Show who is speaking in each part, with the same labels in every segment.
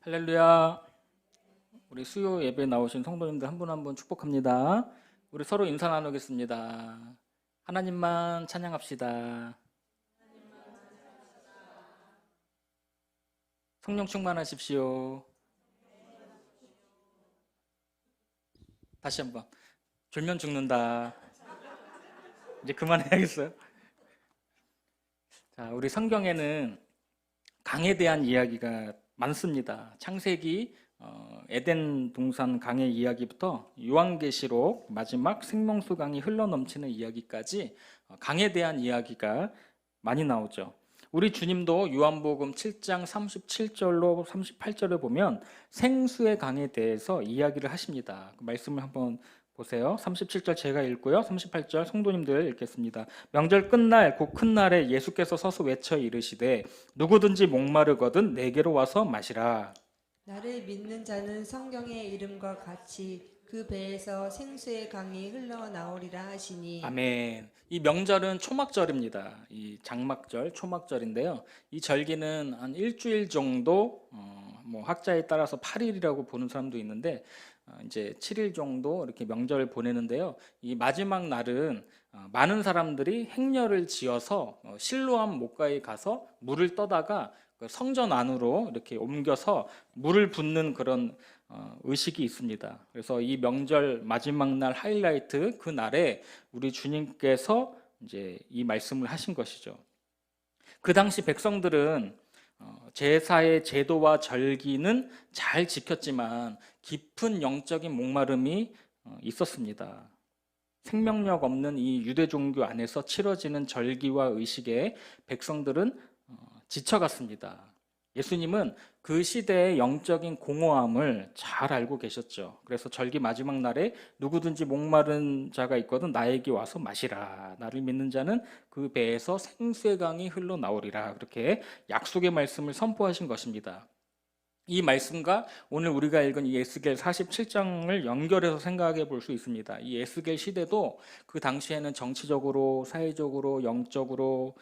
Speaker 1: 할렐루야. 우리 수요 예배 나오신 성도님들 한 분 한 분 축복합니다. 우리 서로 인사 나누겠습니다. 하나님만 찬양합시다. 성령 충만하십시오. 다시 한번. 졸면 죽는다. 이제 그만해야겠어요. 자, 우리 성경에는 강에 대한 이야기가 많습니다. 창세기, 에덴 동산 강의 이야기부터 요한계시록 마지막 생명수 강이 흘러넘치는 이야기까지 강에 대한 이야기가 많이 나오죠. 우리 주님도 요한복음 7장 37절로 38절을 보면 생수의 강에 대해서 이야기를 하십니다. 그 말씀을 한번 보세요. 37절 제가 읽고요. 38절 성도님들 읽겠습니다. 명절 끝날 곧 큰 날에 예수께서 서서 외쳐 이르시되 누구든지 목마르거든 내게로 와서 마시라.
Speaker 2: 나를 믿는 자는 성경의 이름과 같이 그 배에서 생수의 강이 흘러나오리라 하시니.
Speaker 1: 아멘. 이 명절은 초막절입니다. 이 장막절, 초막절인데요. 이 절기는 한 일주일 정도, 뭐 학자에 따라서 8일이라고 보는 사람도 있는데 이제 7일 정도 이렇게 명절을 보내는데요. 이 마지막 날은 많은 사람들이 행렬을 지어서 실로암 목가에 가서 물을 떠다가 그 성전 안으로 이렇게 옮겨서 물을 붓는 그런 의식이 있습니다. 그래서 이 명절 마지막 날 하이라이트 그 날에 우리 주님께서 이제 이 말씀을 하신 것이죠. 그 당시 백성들은 제사의 제도와 절기는 잘 지켰지만 깊은 영적인 목마름이 있었습니다. 생명력 없는 이 유대 종교 안에서 치러지는 절기와 의식에 백성들은 지쳐갔습니다. 예수님은 그 시대의 영적인 공허함을 잘 알고 계셨죠. 그래서 절기 마지막 날에 누구든지 목마른 자가 있거든 나에게 와서 마시라. 나를 믿는 자는 그 배에서 생수의 강이 흘러나오리라. 그렇게 약속의 말씀을 선포하신 것입니다. 이 말씀과 오늘 우리가 읽은 이 에스겔 47장을 연결해서 생각해 볼 수 있습니다. 이 에스겔 시대도 그 당시에는 정치적으로, 사회적으로, 영적으로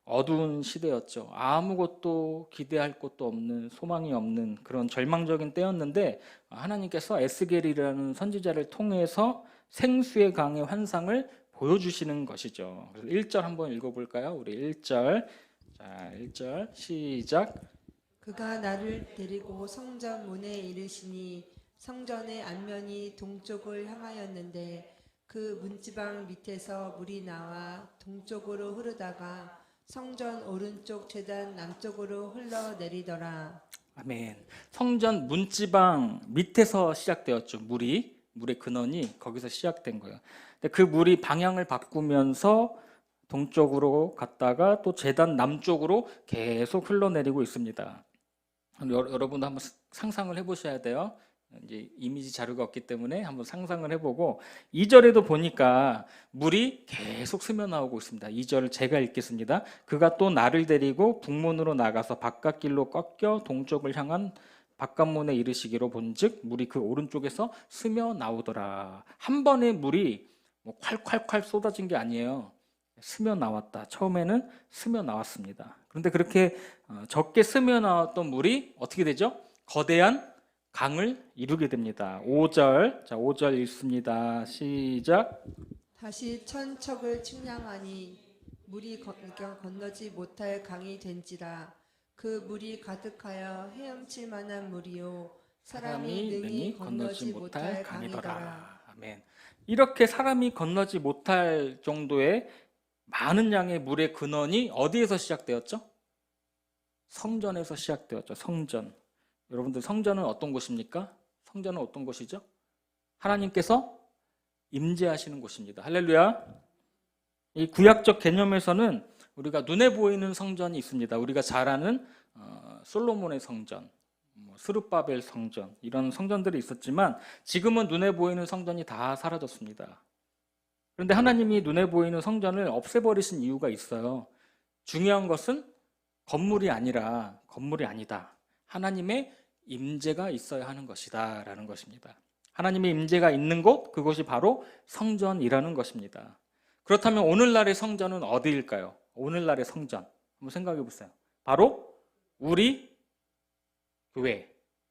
Speaker 1: 어두운 시대였죠. 아무것도 기대할 것도 없는, 소망이 없는 그런 절망적인 때였는데 하나님께서 에스겔이라는 선지자를 통해서 생수의 강의 환상을 보여주시는 것이죠. 그래서 1절 한번 읽어볼까요? 우리 1절. 자, 1절 시작.
Speaker 2: 그가 나를 데리고 성전 문에 이르시니 성전의 안면이 동쪽을 향하였는데 그 문지방 밑에서 물이 나와 동쪽으로 흐르다가 성전 오른쪽 제단 남쪽으로 흘러내리더라.
Speaker 1: 아멘. 성전 문지방 밑에서 시작되었죠. 물의 근원이 거기서 시작된 거예요. 근데 그 물이 방향을 바꾸면서 동쪽으로 갔다가 또 제단 남쪽으로 계속 흘러내리고 있습니다. 여러분도 한번 상상을 해보셔야 돼요. 이제 이미지 자료가 없기 때문에 한번 상상을 해보고 2절에도 보니까 물이 계속 스며나오고 있습니다. 2절을 제가 읽겠습니다. 그가 또 나를 데리고 북문으로 나가서 바깥길로 꺾여 동쪽을 향한 바깥문에 이르시기로 본즉 물이 그 오른쪽에서 스며나오더라. 한 번에 물이 뭐 콸콸콸 쏟아진 게 아니에요. 스며 나왔다. 처음에는 스며 나왔습니다. 그런데 그렇게 적게 스며 나왔던 물이 어떻게 되죠? 거대한 강을 이루게 됩니다. 5절. 자, 5절 읽습니다. 시작.
Speaker 2: 다시 천척을 측량하니 물이 건너지 못할 강이 된지라. 그 물이 가득하여 헤엄칠 만한 물이요 사람이 능히 건너지 못할 강이더라.
Speaker 1: 아멘. 이렇게 사람이 건너지 못할 정도의 많은 양의 물의 근원이 어디에서 시작되었죠? 성전에서 시작되었죠. 성전. 여러분들 성전은 어떤 곳입니까? 성전은 어떤 곳이죠? 하나님께서 임재하시는 곳입니다. 할렐루야. 이 구약적 개념에서는 우리가 눈에 보이는 성전이 있습니다. 우리가 잘 아는 솔로몬의 성전, 스룹바벨 성전 이런 성전들이 있었지만 지금은 눈에 보이는 성전이 다 사라졌습니다. 그런데 하나님이 눈에 보이는 성전을 없애버리신 이유가 있어요. 중요한 것은 건물이 아니다. 하나님의 임재가 있어야 하는 것이다 라는 것입니다. 하나님의 임재가 있는 곳, 그것이 바로 성전이라는 것입니다. 그렇다면 오늘날의 성전은 어디일까요? 오늘날의 성전 한번 생각해 보세요. 바로 우리 교회,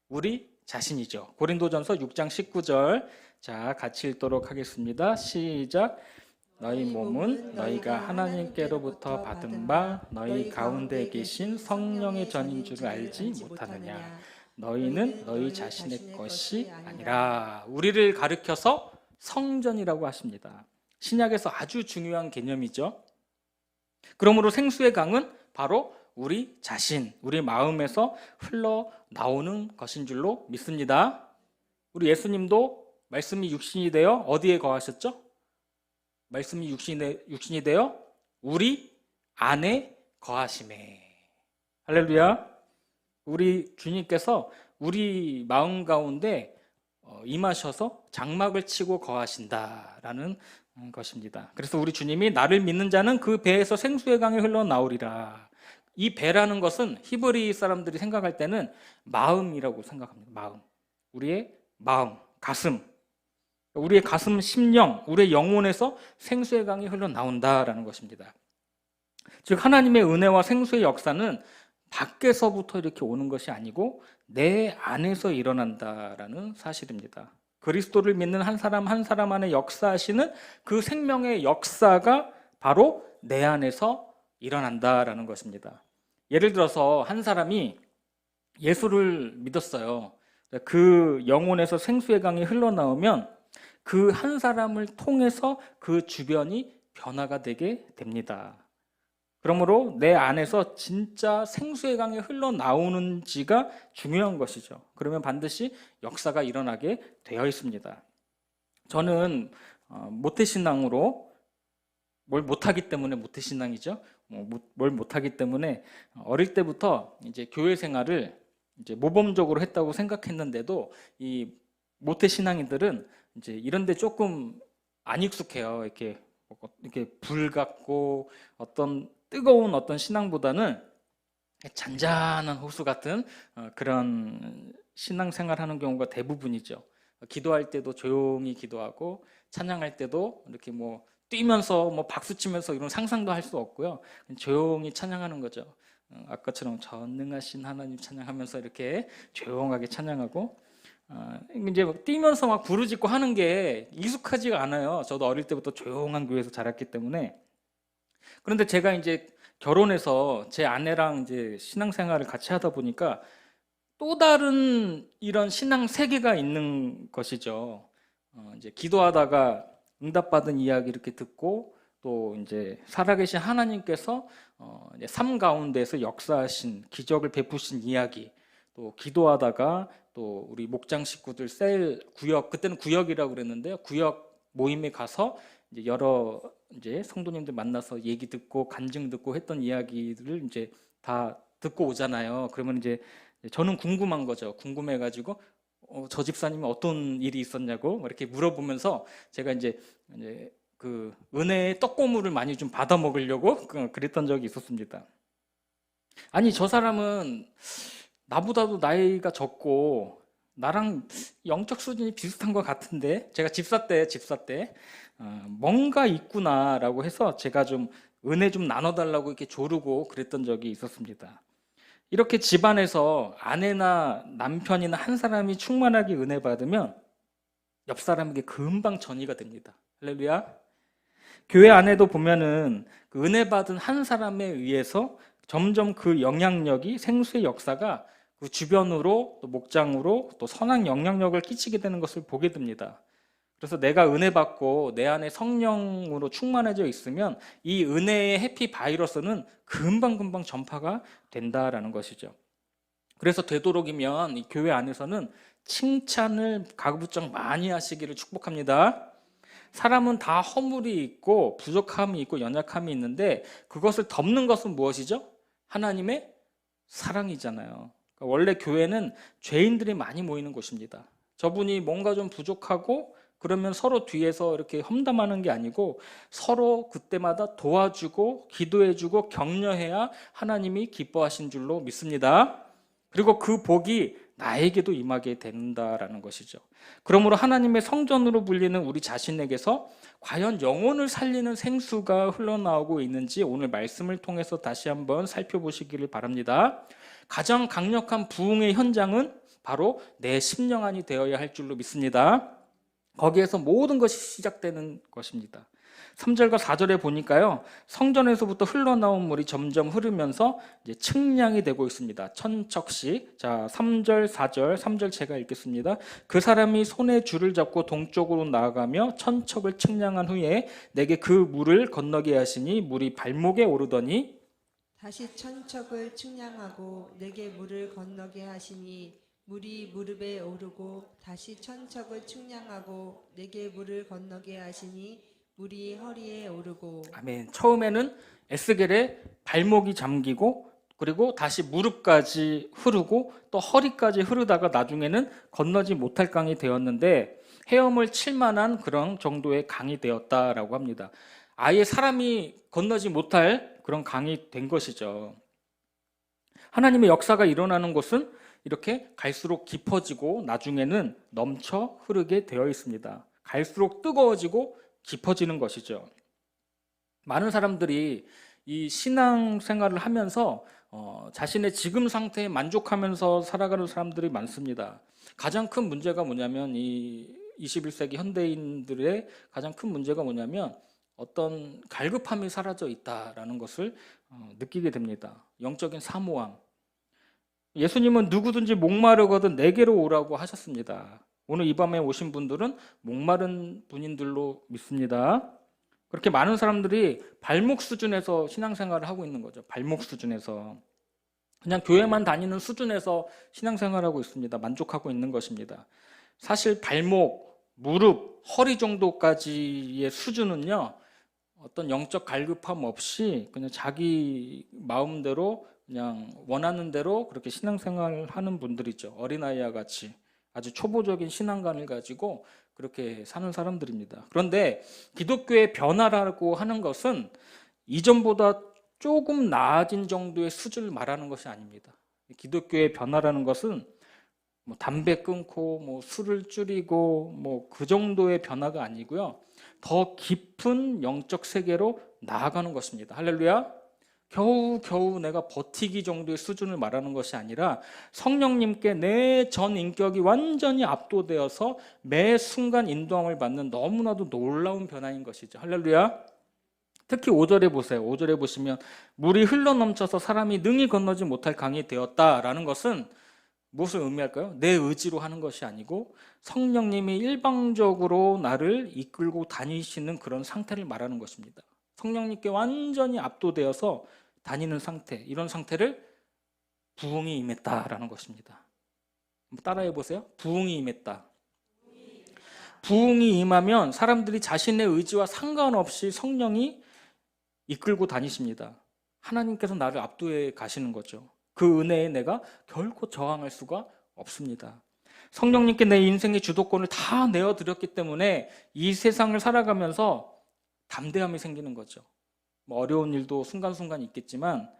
Speaker 1: 우리 자신이죠. 고린도전서 6장 19절. 자, 같이 읽도록 하겠습니다. 시작. 너희 몸은 너희가 하나님께로부터 받은 바 너희 가운데 계신 성령의 전인 줄 알지 못하느냐. 너희는 너희 자신의 것이 아니라. 우리를 가리켜서 성전이라고 하십니다. 신약에서 아주 중요한 개념이죠. 그러므로 생수의 강은 바로 우리 자신, 우리 마음에서 흘러나오는 것인 줄로 믿습니다. 우리 예수님도 말씀이 육신이 되어 어디에 거하셨죠? 말씀이 육신이 되어 우리 안에 거하심에. 할렐루야. 우리 주님께서 우리 마음 가운데 임하셔서 장막을 치고 거하신다라는 것입니다. 그래서 우리 주님이 나를 믿는 자는 그 배에서 생수의 강이 흘러나오리라. 이 배라는 것은 히브리 사람들이 생각할 때는 마음이라고 생각합니다. 마음. 우리의 마음, 가슴. 우리의 가슴, 심령, 우리의 영혼에서 생수의 강이 흘러나온다라는 것입니다. 즉 하나님의 은혜와 생수의 역사는 밖에서부터 이렇게 오는 것이 아니고 내 안에서 일어난다라는 사실입니다. 그리스도를 믿는 한 사람 한 사람 안에 역사하시는 그 생명의 역사가 바로 내 안에서 일어난다라는 것입니다. 예를 들어서 한 사람이 예수를 믿었어요. 그 영혼에서 생수의 강이 흘러나오면 그 한 사람을 통해서 그 주변이 변화가 되게 됩니다. 그러므로 내 안에서 진짜 생수의 강이 흘러나오는지가 중요한 것이죠. 그러면 반드시 역사가 일어나게 되어 있습니다. 저는 모태신앙으로 뭘 못하기 때문에 모태신앙이죠. 뭘 못하기 때문에 어릴 때부터 이제 교회 생활을 이제 모범적으로 했다고 생각했는데도 이 모태신앙인들은 이제 이런데 조금 안 익숙해요. 이렇게 불 같고 어떤 뜨거운 어떤 신앙보다는 잔잔한 호수 같은 그런 신앙생활하는 경우가 대부분이죠. 기도할 때도 조용히 기도하고 찬양할 때도 이렇게 뭐 뛰면서 뭐 박수 치면서 이런 상상도 할 수 없고요. 조용히 찬양하는 거죠. 아까처럼 전능하신 하나님 찬양하면서 이렇게 조용하게 찬양하고 이제 뛰면서 막 부르짖고 하는 게 익숙하지가 않아요. 저도 어릴 때부터 조용한 교회에서 자랐기 때문에. 그런데 제가 이제 결혼해서 제 아내랑 이제 신앙생활을 같이 하다 보니까 또 다른 이런 신앙 세계가 있는 것이죠. 이제 기도하다가 응답받은 이야기 이렇게 듣고 또 이제 살아계신 하나님께서 이제 삶 가운데서 역사하신 기적을 베푸신 이야기, 또 기도하다가 또 우리 목장 식구들 셀 구역, 그때는 구역이라고 그랬는데요. 구역 모임에 가서 이제 여러 이제 성도님들 만나서 얘기 듣고 간증 듣고 했던 이야기들을 이제 다 듣고 오잖아요. 그러면 이제 저는 궁금한 거죠. 궁금해가지고 저 집사님은 어떤 일이 있었냐고 이렇게 물어보면서 제가 이제 그 은혜의 떡고물을 많이 좀 받아 먹으려고 그랬던 적이 있었습니다. 아니 저 사람은 나보다도 나이가 적고 나랑 영적 수준이 비슷한 것 같은데 제가 집사 때 뭔가 있구나라고 해서 제가 좀 은혜 좀 나눠달라고 이렇게 조르고 그랬던 적이 있었습니다. 이렇게 집안에서 아내나 남편이나 한 사람이 충만하게 은혜 받으면 옆 사람에게 금방 전이가 됩니다. 할렐루야. 교회 안에도 보면은 그 은혜 받은 한 사람에 의해서 점점 그 영향력이 생수의 역사가 그 주변으로 또 목장으로 또 선한 영향력을 끼치게 되는 것을 보게 됩니다. 그래서 내가 은혜 받고 내 안에 성령으로 충만해져 있으면 이 은혜의 해피 바이러스는 금방금방 전파가 된다라는 것이죠. 그래서 되도록이면 이 교회 안에서는 칭찬을 가급적 많이 하시기를 축복합니다. 사람은 다 허물이 있고 부족함이 있고 연약함이 있는데 그것을 덮는 것은 무엇이죠? 하나님의 사랑이잖아요. 그러니까 원래 교회는 죄인들이 많이 모이는 곳입니다. 저분이 뭔가 좀 부족하고 그러면 서로 뒤에서 이렇게 험담하는 게 아니고 서로 그때마다 도와주고 기도해주고 격려해야 하나님이 기뻐하신 줄로 믿습니다. 그리고 그 복이 나에게도 임하게 된다라는 것이죠. 그러므로 하나님의 성전으로 불리는 우리 자신에게서 과연 영혼을 살리는 생수가 흘러나오고 있는지 오늘 말씀을 통해서 다시 한번 살펴보시기를 바랍니다. 가장 강력한 부흥의 현장은 바로 내 심령안이 되어야 할 줄로 믿습니다. 거기에서 모든 것이 시작되는 것입니다. 3절과 4절에 보니까요, 성전에서부터 흘러나온 물이 점점 흐르면서 이제 측량이 되고 있습니다. 천척씩. 자, 3절, 4절, 3절 제가 읽겠습니다. 그 사람이 손에 줄을 잡고 동쪽으로 나아가며 천척을 측량한 후에 내게 그 물을 건너게 하시니 물이 발목에 오르더니
Speaker 2: 다시 천척을 측량하고 내게 물을 건너게 하시니 물이 무릎에 오르고 다시 천척을 측량하고 내게 물을 건너게 하시니 물이 허리에 오르고.
Speaker 1: 아멘. 처음에는 에스겔의 발목이 잠기고 그리고 다시 무릎까지 흐르고 또 허리까지 흐르다가 나중에는 건너지 못할 강이 되었는데 헤엄을 칠 만한 그런 정도의 강이 되었다라고 합니다. 아예 사람이 건너지 못할 그런 강이 된 것이죠. 하나님의 역사가 일어나는 곳은 이렇게 갈수록 깊어지고 나중에는 넘쳐 흐르게 되어 있습니다. 갈수록 뜨거워지고 깊어지는 것이죠. 많은 사람들이 이 신앙 생활을 하면서 자신의 지금 상태에 만족하면서 살아가는 사람들이 많습니다. 가장 큰 문제가 뭐냐면 이 21세기 현대인들의 가장 큰 문제가 뭐냐면 어떤 갈급함이 사라져 있다라는 것을 느끼게 됩니다. 영적인 사모함. 예수님은 누구든지 목마르거든 내게로 오라고 하셨습니다. 오늘 이 밤에 오신 분들은 목마른 분인들로 믿습니다. 그렇게 많은 사람들이 발목 수준에서 신앙생활을 하고 있는 거죠. 발목 수준에서. 그냥 교회만 다니는 수준에서 신앙생활하고 있습니다. 만족하고 있는 것입니다. 사실 발목, 무릎, 허리 정도까지의 수준은요, 어떤 영적 갈급함 없이 그냥 자기 마음대로 그냥 원하는 대로 그렇게 신앙생활을 하는 분들이죠. 어린아이와 같이 아주 초보적인 신앙관을 가지고 그렇게 사는 사람들입니다. 그런데 기독교의 변화라고 하는 것은 이전보다 조금 나아진 정도의 수준을 말하는 것이 아닙니다. 기독교의 변화라는 것은 뭐 담배 끊고 뭐 술을 줄이고 뭐 그 정도의 변화가 아니고요. 더 깊은 영적 세계로 나아가는 것입니다. 할렐루야. 겨우 내가 버티기 정도의 수준을 말하는 것이 아니라 성령님께 내 전 인격이 완전히 압도되어서 매 순간 인도함을 받는 너무나도 놀라운 변화인 것이죠. 할렐루야. 특히 5절에 보세요. 5절에 보시면 물이 흘러넘쳐서 사람이 능히 건너지 못할 강이 되었다라는 것은 무엇을 의미할까요? 내 의지로 하는 것이 아니고 성령님이 일방적으로 나를 이끌고 다니시는 그런 상태를 말하는 것입니다. 성령님께 완전히 압도되어서 다니는 상태, 이런 상태를 부흥이 임했다라는 것입니다. 따라해 보세요. 부흥이 임했다. 부흥이 임하면 사람들이 자신의 의지와 상관없이 성령이 이끌고 다니십니다. 하나님께서 나를 압도해 가시는 거죠. 그 은혜에 내가 결코 저항할 수가 없습니다. 성령님께 내 인생의 주도권을 다 내어드렸기 때문에 이 세상을 살아가면서 담대함이 생기는 거죠. 뭐 어려운 일도 순간순간 있겠지만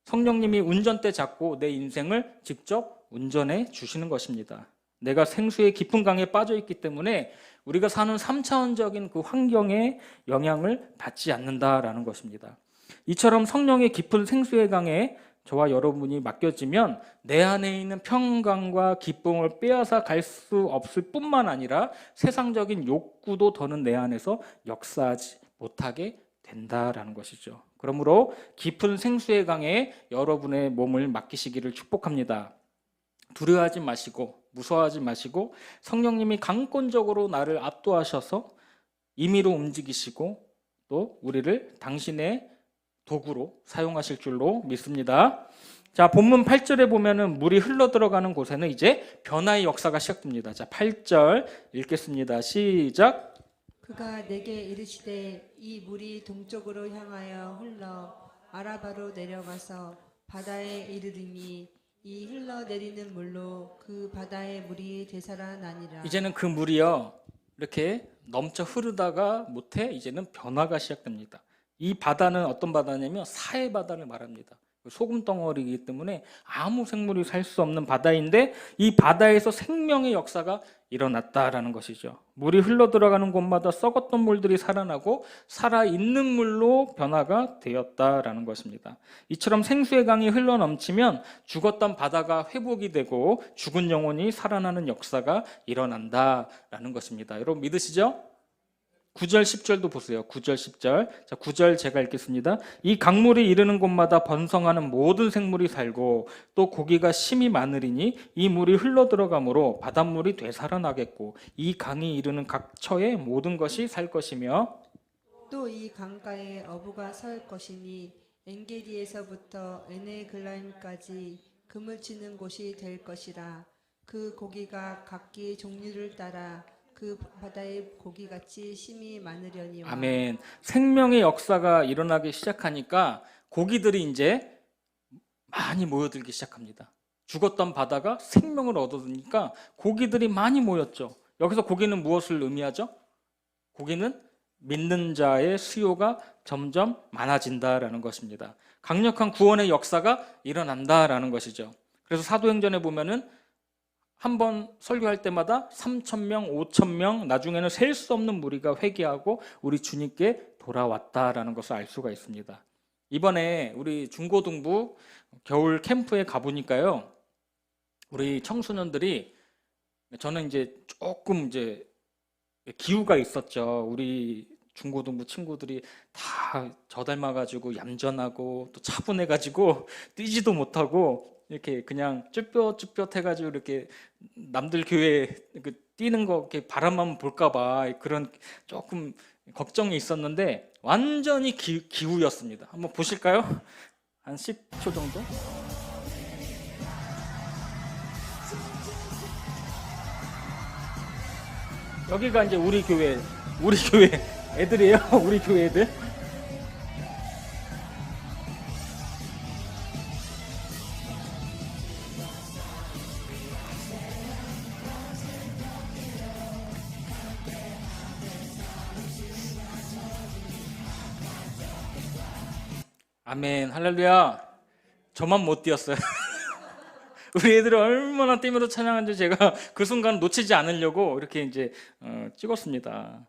Speaker 1: 성령님이 운전대 잡고 내 인생을 직접 운전해 주시는 것입니다. 내가 생수의 깊은 강에 빠져 있기 때문에 우리가 사는 3차원적인 그 환경에 영향을 받지 않는다라는 것입니다. 이처럼 성령의 깊은 생수의 강에 저와 여러분이 맡겨지면 내 안에 있는 평강과 기쁨을 빼앗아 갈 수 없을 뿐만 아니라 세상적인 욕구도 더는 내 안에서 역사하지 못하게 된다라는 것이죠. 그러므로 깊은 생수의 강에 여러분의 몸을 맡기시기를 축복합니다. 두려워하지 마시고 무서워하지 마시고 성령님이 강권적으로 나를 압도하셔서 임의로 움직이시고 또 우리를 당신의 도구로 사용하실 줄로 믿습니다. 자, 본문 8절에 보면은 물이 흘러 들어가는 곳에는 이제 변화의 역사가 시작됩니다. 자, 8절 읽겠습니다. 시작.
Speaker 2: 그가 내게 이르시되 이 물이 동쪽으로 향하여 흘러 아라바로 내려가서 바다에 이르리니 이 흘러내리는 물로 그 바다의 물이 되살아나니라.
Speaker 1: 이제는 그 물이요 이렇게 넘쳐 흐르다가 못해 이제는 변화가 시작됩니다. 이 바다는 어떤 바다냐면 사해 바다를 말합니다. 소금 덩어리이기 때문에 아무 생물이 살 수 없는 바다인데 이 바다에서 생명의 역사가 일어났다라는 것이죠. 물이 흘러들어가는 곳마다 썩었던 물들이 살아나고 살아있는 물로 변화가 되었다라는 것입니다. 이처럼 생수의 강이 흘러넘치면 죽었던 바다가 회복이 되고 죽은 영혼이 살아나는 역사가 일어난다라는 것입니다. 여러분 믿으시죠? 9절 10절도 보세요. 9절 10절. 자, 9절 제가 읽겠습니다. 이 강물이 이르는 곳마다 번성하는 모든 생물이 살고 또 고기가 심이 많으리니 이 물이 흘러 들어가므로 바닷물이 되살아나겠고 이 강이 이르는 각 처의 모든 것이 살 것이며
Speaker 2: 또 이 강가에 어부가 설 것이니 엔게디에서부터 에네글라임까지 그물 치는 곳이 될 것이라. 그 고기가 각기 종류를 따라 그 바다의 고기같이 심이 많으려니와.
Speaker 1: 아멘. 생명의 역사가 일어나기 시작하니까 고기들이 이제 많이 모여들기 시작합니다. 죽었던 바다가 생명을 얻으니까 고기들이 많이 모였죠. 여기서 고기는 무엇을 의미하죠? 고기는 믿는 자의 수요가 점점 많아진다라는 것입니다. 강력한 구원의 역사가 일어난다라는 것이죠. 그래서 사도행전에 보면은 한 번 설교할 때마다 3,000명, 5,000명, 나중에는 셀 수 없는 무리가 회개하고 우리 주님께 돌아왔다라는 것을 알 수가 있습니다. 이번에 우리 중고등부 겨울 캠프에 가보니까요, 우리 청소년들이 저는 이제 조금 이제 기우가 있었죠. 우리 중고등부 친구들이 다 저 닮아가지고 얌전하고 또 차분해가지고 뛰지도 못하고 이렇게 그냥 쭈뼛쭈뼛 해가지고 이렇게 남들 교회 뛰는 거 이렇게 바람만 볼까봐 그런 조금 걱정이 있었는데 완전히 기우였습니다. 한번 보실까요? 한 10초 정도? 여기가 이제 우리 교회 애들이에요. 우리 교회 애들. 아멘, 할렐루야. 저만 못 뛰었어요. 우리 애들이 얼마나 뛰면서 찬양한지 제가 그 순간 놓치지 않으려고 이렇게 이제 찍었습니다.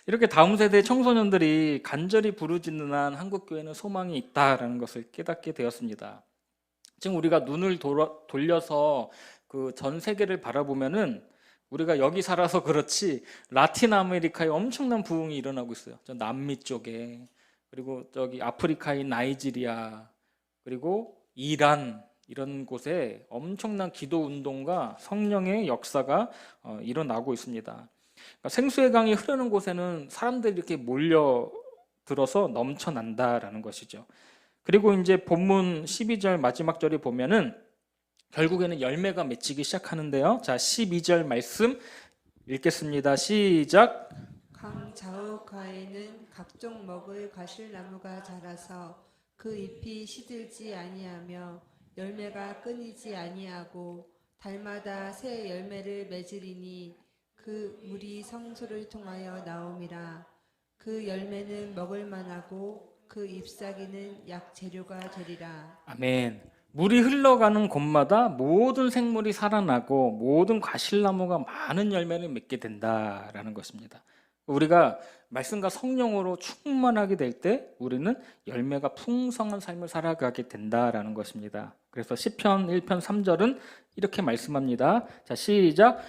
Speaker 1: 이렇게 다음 세대 청소년들이 간절히 부르짖는 한 한국 교회는 소망이 있다라는 것을 깨닫게 되었습니다. 지금 우리가 눈을 돌려서 그 전 세계를 바라보면은 우리가 여기 살아서 그렇지 라틴 아메리카에 엄청난 부흥이 일어나고 있어요. 저 남미 쪽에, 그리고 저기 아프리카인 나이지리아, 그리고 이란, 이런 곳에 엄청난 기도 운동과 성령의 역사가 일어나고 있습니다. 그러니까 생수의 강이 흐르는 곳에는 사람들이 이렇게 몰려들어서 넘쳐난다라는 것이죠. 그리고 이제 본문 12절 마지막 절에 보면은 결국에는 열매가 맺히기 시작하는데요. 자, 12절 말씀 읽겠습니다. 시작.
Speaker 2: 강 좌우가에는 각종 먹을 가실나무가 자라서 그 잎이 시들지 아니하며 열매가 끊이지 아니하고 달마다 새 열매를 맺으리니 그 물이 성소를 통하여 나옴이라. 그 열매는 먹을 만하고 그 잎사귀는 약 재료가 되리라.
Speaker 1: 아멘. 물이 흘러가는 곳마다 모든 생물이 살아나고 모든 과실나무가 많은 열매를 맺게 된다라는 것입니다. 우리가 말씀과 성령으로 충만하게 될 때 우리는 열매가 풍성한 삶을 살아가게 된다라는 것입니다. 그래서 시편 1편 3절은 이렇게 말씀합니다. 자, 시작.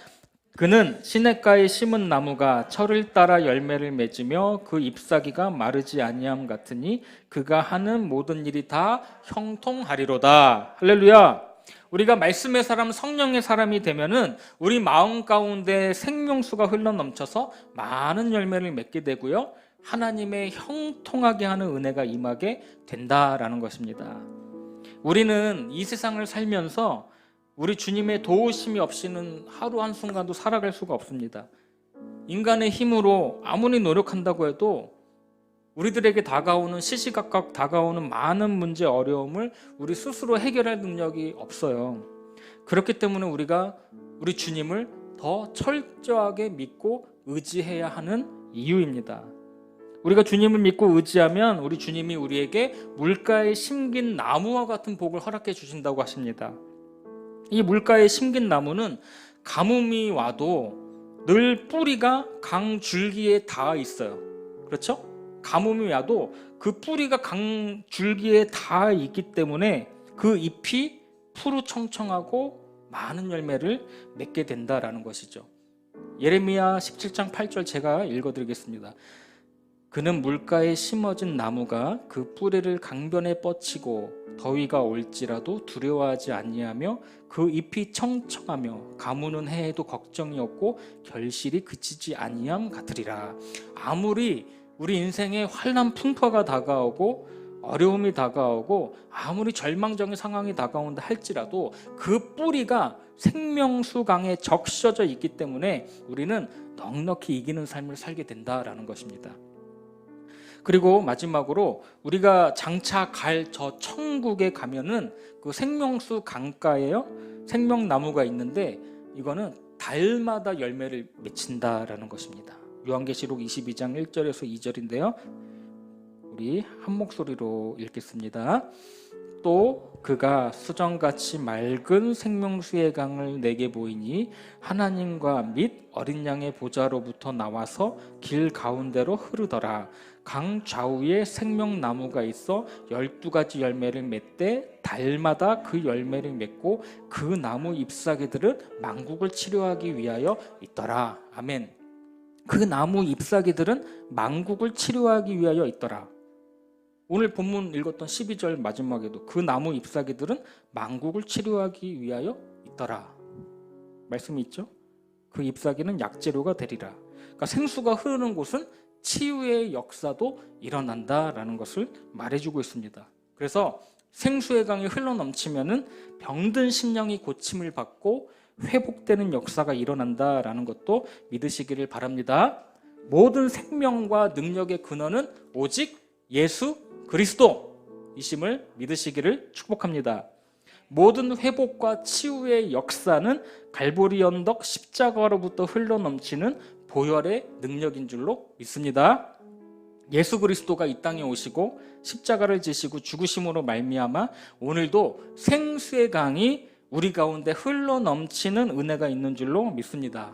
Speaker 1: 그는 시냇가에 심은 나무가 철을 따라 열매를 맺으며 그 잎사귀가 마르지 아니함 같으니 그가 하는 모든 일이 다 형통하리로다. 할렐루야. 우리가 말씀의 사람, 성령의 사람이 되면은 우리 마음 가운데 생명수가 흘러넘쳐서 많은 열매를 맺게 되고요, 하나님의 형통하게 하는 은혜가 임하게 된다라는 것입니다. 우리는 이 세상을 살면서 우리 주님의 도우심이 없이는 하루 한순간도 살아갈 수가 없습니다. 인간의 힘으로 아무리 노력한다고 해도 우리들에게 다가오는 시시각각 다가오는 많은 문제, 어려움을 우리 스스로 해결할 능력이 없어요. 그렇기 때문에 우리가 우리 주님을 더 철저하게 믿고 의지해야 하는 이유입니다. 우리가 주님을 믿고 의지하면 우리 주님이 우리에게 물가에 심긴 나무와 같은 복을 허락해 주신다고 하십니다. 이 물가에 심긴 나무는 가뭄이 와도 늘 뿌리가 강 줄기에 닿아 있어요. 그렇죠? 가뭄이 와도 그 뿌리가 강 줄기에 닿아 있기 때문에 그 잎이 푸르청청하고 많은 열매를 맺게 된다라는 것이죠. 예레미야 17장 8절 제가 읽어드리겠습니다. 그는 물가에 심어진 나무가 그 뿌리를 강변에 뻗치고 더위가 올지라도 두려워하지 아니하며 그 잎이 청청하며 가무는 해에도 걱정이 없고 결실이 그치지 아니함 같으리라. 아무리 우리 인생에 환난 풍파가 다가오고 어려움이 다가오고 아무리 절망적인 상황이 다가온다 할지라도 그 뿌리가 생명수 강에 적셔져 있기 때문에 우리는 넉넉히 이기는 삶을 살게 된다라는 것입니다. 그리고 마지막으로 우리가 장차 갈 저 천국에 가면은 그 생명수 강가에요 생명나무가 있는데 이거는 달마다 열매를 맺힌다라는 것입니다. 요한계시록 22장 1절에서 2절인데요. 우리 한 목소리로 읽겠습니다. 또 그가 수정같이 맑은 생명수의 강을 내게 보이니 하나님과 및 어린 양의 보좌로부터 나와서 길 가운데로 흐르더라. 강 좌우에 생명나무가 있어 12가지 열매를 맺되 달마다 그 열매를 맺고 그 나무 잎사귀들은 만국을 치료하기 위하여 있더라. 아멘. 그 나무 잎사귀들은 만국을 치료하기 위하여 있더라. 오늘 본문 읽었던 12절 마지막에도 그 나무 잎사귀들은 만국을 치료하기 위하여 있더라. 말씀이 있죠? 그 잎사귀는 약재료가 되리라. 그러니까 생수가 흐르는 곳은 치유의 역사도 일어난다라는 것을 말해주고 있습니다. 그래서 생수의 강이 흘러넘치면은 병든 심령이 고침을 받고 회복되는 역사가 일어난다라는 것도 믿으시기를 바랍니다. 모든 생명과 능력의 근원은 오직 예수 그리스도이심을 믿으시기를 축복합니다. 모든 회복과 치유의 역사는 갈보리 언덕 십자가로부터 흘러넘치는 보혈의 능력인 줄로 믿습니다. 예수 그리스도가 이 땅에 오시고 십자가를 지시고 죽으심으로 말미암아 오늘도 생수의 강이 우리 가운데 흘러넘치는 은혜가 있는 줄로 믿습니다.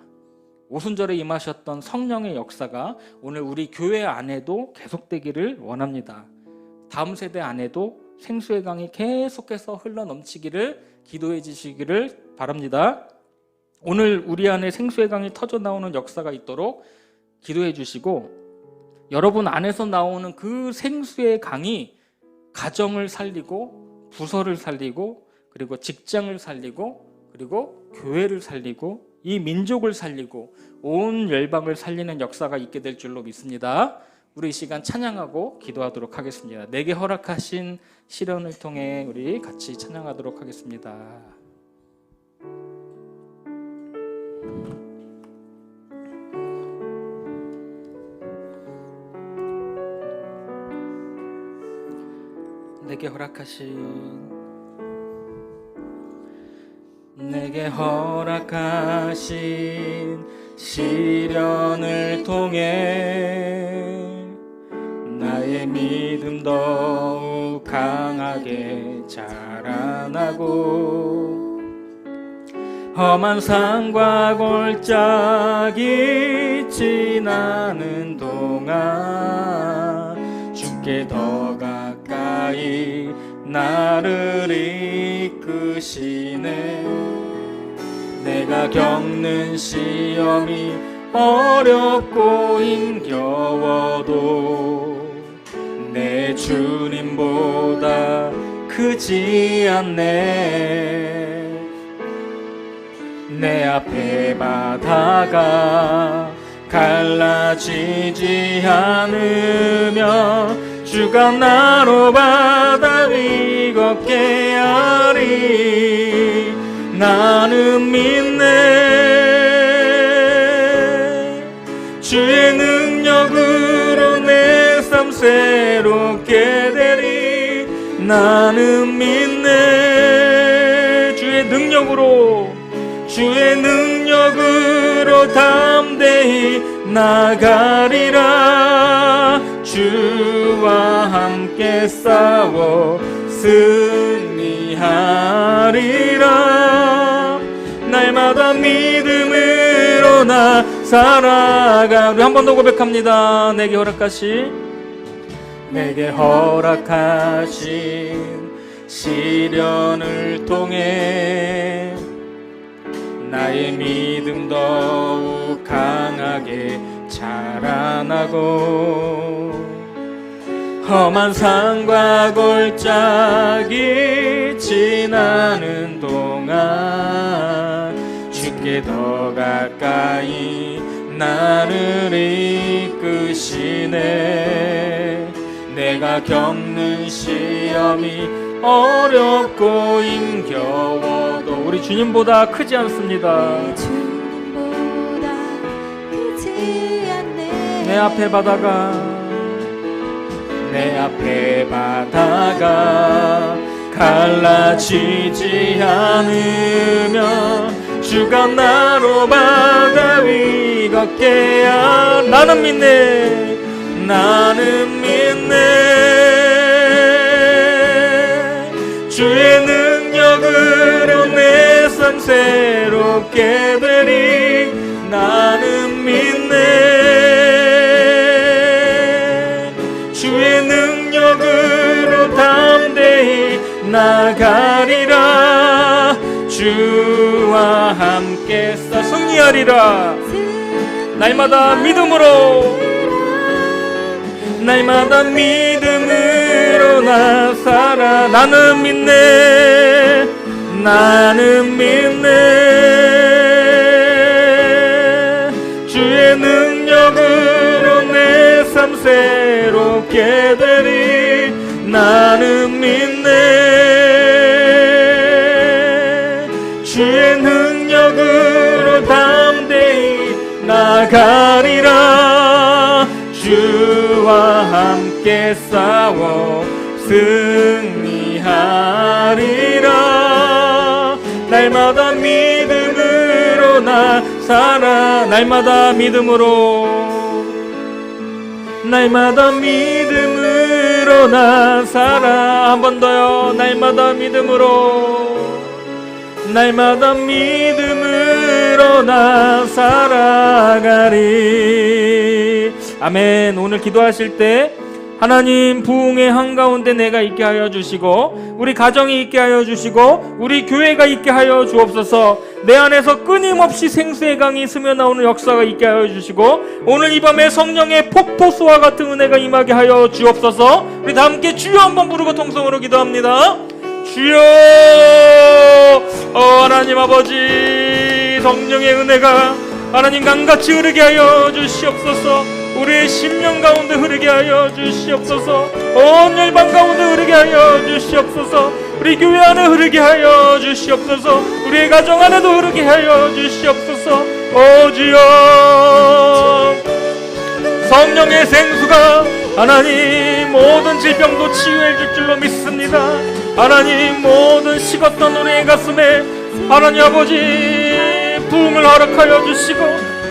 Speaker 1: 오순절에 임하셨던 성령의 역사가 오늘 우리 교회 안에도 계속되기를 원합니다. 다음 세대 안에도 생수의 강이 계속해서 흘러넘치기를 기도해 주시기를 바랍니다. 오늘 우리 안에 생수의 강이 터져 나오는 역사가 있도록 기도해 주시고 여러분 안에서 나오는 그 생수의 강이 가정을 살리고 부서를 살리고 그리고 직장을 살리고 그리고 교회를 살리고 이 민족을 살리고 온 열방을 살리는 역사가 있게 될 줄로 믿습니다. 우리 이 시간 찬양하고 기도하도록 하겠습니다. 내게 허락하신 시련을 통해 우리 같이 찬양하도록 하겠습니다. 내게 허락하신 시련을 통해 나의 믿음 더욱 강하게 자라나고 험한 산과 골짜기 지나는 동안 주께 더 가까이 나를 이끄시네. 내가 겪는 시험이 어렵고 힘겨워도 내 주님보다 크지 않네. 내 앞에 바다가 갈라지지 않으며 주가 나로 바다 위 걷게 하리. 나는 믿네. 주의 능력으로 내 삶 새롭게 되리. 나는 믿네. 주의 능력으로 담대히 나가리라. 주와 함께 싸워 승리하리라. 날마다 믿음으로 나 살아가. 우리 한 번 더 고백합니다. 내게 허락하신 시련을 통해 나의 믿음 더욱 강하게 자라나고 험한 산과 골짜기 지나는 동안 주께 더 가까이 나를 이끄시네. 내가 겪는 시험이 어렵고 힘겨워도 우리 주님보다 크지 않습니다.
Speaker 3: 주님보다 크지 않네.
Speaker 1: 내 앞에 바다가 갈라지지 않으면 주가 나로 바다 위 걷게 나는 믿네. 주의 능력으로 내 삶 새롭게 되리. 나는 믿네. 주의 능력으로 담대히 나가리라. 주와 함께 승리하리라. 날마다 믿음으로 나 살아. 나는 믿네. 주의 능력으로 내 삶 새롭게 되리. 나는 믿네. 주의 능력으로 담대히 나가리라. 주와 함께 싸워 승리하리라. 날마다 믿음으로 나 살아. 날마다 믿음으로 나 살아. 한 번 더요. 날마다 믿음으로 나 살아가리. 아멘. 오늘 기도하실 때 하나님 부흥의 한가운데 내가 있게 하여 주시고 우리 가정이 있게 하여 주시고 우리 교회가 있게 하여 주옵소서. 내 안에서 끊임없이 생수의 강이 스며나오는 역사가 있게 하여 주시고 오늘 이 밤에 성령의 폭포수와 같은 은혜가 임하게 하여 주옵소서. 우리 다 함께 주여 한번 부르고 통성으로 기도합니다. 주여. 하나님 아버지, 성령의 은혜가 하나님 강같이 흐르게 하여 주시옵소서. 우리의 심령 가운데 흐르게 하여 주시옵소서. 온 열방 가운데 흐르게 하여 주시옵소서. 우리 교회 안에 흐르게 하여 주시옵소서. 우리의 가정 안에도 흐르게 하여 주시옵소서. 오 주여, 성령의 생수가 하나님 모든 질병도 치유해 줄 줄로 믿습니다. 하나님 모든 식었던 우리의 가슴에 하나님 아버지 부흥을 허락하여 주시고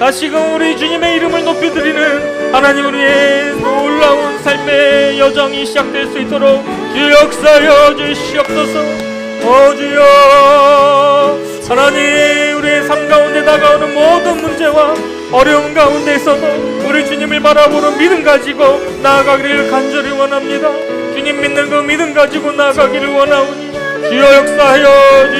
Speaker 1: 다시금 우리 주님의 이름을 높여드리는 하나님 우리의 놀라운 삶의 여정이 시작될 수 있도록 주 역사하여 주시옵소서. 오 주여, 하나님 우리의 삶 가운데 다가오는 모든 문제와 어려움 가운데에서도 우리 주님을 바라보는 믿음 가지고 나아가기를 간절히 원합니다. 주님 믿는 그 믿음 가지고 나아가기를 원하오니 주여 역사하여